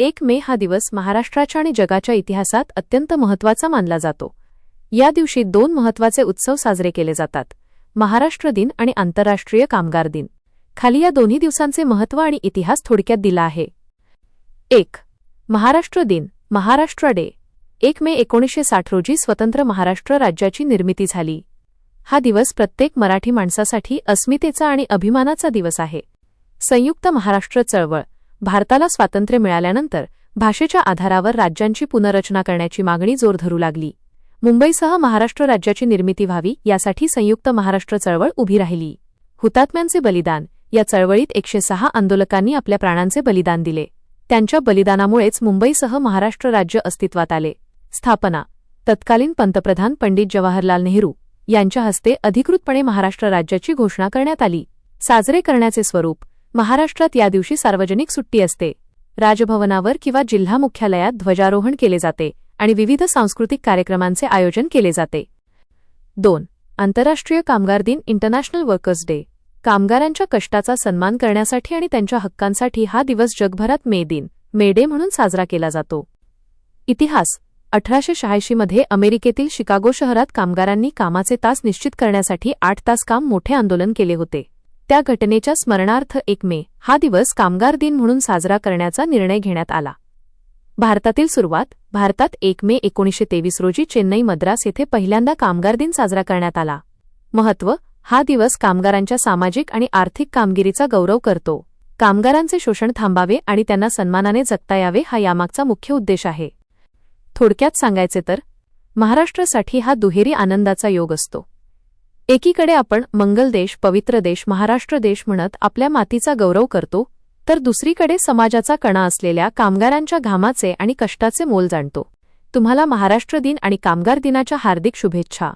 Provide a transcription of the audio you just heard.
1 मे हा दिवस महाराष्ट्राच्या आणि जगाच्या इतिहासात अत्यंत महत्त्वाचा मानला जातो. या दिवशी 2 महत्त्वाचे उत्सव साजरे केले जातात: महाराष्ट्र दिन आणि आंतरराष्ट्रीय कामगार दिन. खाली या दोन्ही दिवसांचे महत्त्व आणि इतिहास थोडक्यात दिला आहे. 1. महाराष्ट्र दिन. महाराष्ट्र डे. 1 मे 1960 रोजी स्वतंत्र महाराष्ट्र राज्याची निर्मिती झाली. हा दिवस प्रत्येक मराठी माणसासाठी अस्मितेचा आणि अभिमानाचा दिवस आहे. संयुक्त महाराष्ट्र चळवळ. भारताला स्वातंत्र्य मिळाल्यानंतर भाषेच्या आधारावर राज्यांची पुनर्रचना करण्याची मागणी जोर धरू लागली. मुंबईसह महाराष्ट्र राज्याची निर्मिती व्हावी यासाठी संयुक्त महाराष्ट्र चळवळ उभी राहिली. हुतात्म्यांचे बलिदान. या चळवळीत 106 आंदोलकांनी आपल्या प्राणांचे बलिदान दिले. त्यांच्या बलिदानामुळेच मुंबईसह महाराष्ट्र राज्य अस्तित्वात आले. स्थापना. तत्कालीन पंतप्रधान पंडित जवाहरलाल नेहरू यांच्या हस्ते अधिकृतपणे महाराष्ट्र राज्याची घोषणा करण्यात आली. साजरे करण्याचे स्वरूप. महाराष्ट्रात या दिवशी सार्वजनिक सुट्टी असते. राजभवनावर किंवा जिल्हा मुख्यालयात ध्वजारोहण केले जाते आणि विविध सांस्कृतिक कार्यक्रमांचे आयोजन केले जाते. 2. आंतरराष्ट्रीय कामगार दिन. International workers day. कामगारांच्या कष्टाचा सन्मान करण्यासाठी आणि त्यांच्या हक्कांसाठी हा दिवस जगभरात मे डे म्हणून साजरा केला जातो. इतिहास. 1886 मध्ये अमेरिकेतील शिकागो शहरात कामगारांनी कामाचे तास निश्चित करण्यासाठी 8 तास काम मोठे आंदोलन केले होते. त्या घटनेच्या स्मरणार्थ 1 मे हा दिवस कामगार दिन म्हणून साजरा करण्याचा निर्णय घेण्यात आला. भारतातील सुरुवात. भारतात 1 मे 1923 रोजी चेन्नई मद्रास येथे पहिल्यांदा कामगार दिन साजरा करण्यात आला. महत्त्व. हा दिवस कामगारांच्या सामाजिक आणि आर्थिक कामगिरीचा गौरव करतो. कामगारांचे शोषण थांबावे आणि त्यांना सन्मानाने जगता यावे हा यामागचा मुख्य उद्देश आहे. थोडक्यात सांगायचे तर महाराष्ट्रासाठी हा दुहेरी आनंदाचा योग असतो. एकीकडे आपण मंगल देश, पवित्र देश, महाराष्ट्र देश म्हणत आपल्या मातीचा गौरव करतो, तर दुसरीकडे समाजाचा कणा असलेल्या कामगारांच्या घामाचे आणि कष्टाचे मोल जाणतो. तुम्हाला महाराष्ट्र दिन आणि कामगार दिनाच्या हार्दिक शुभेच्छा.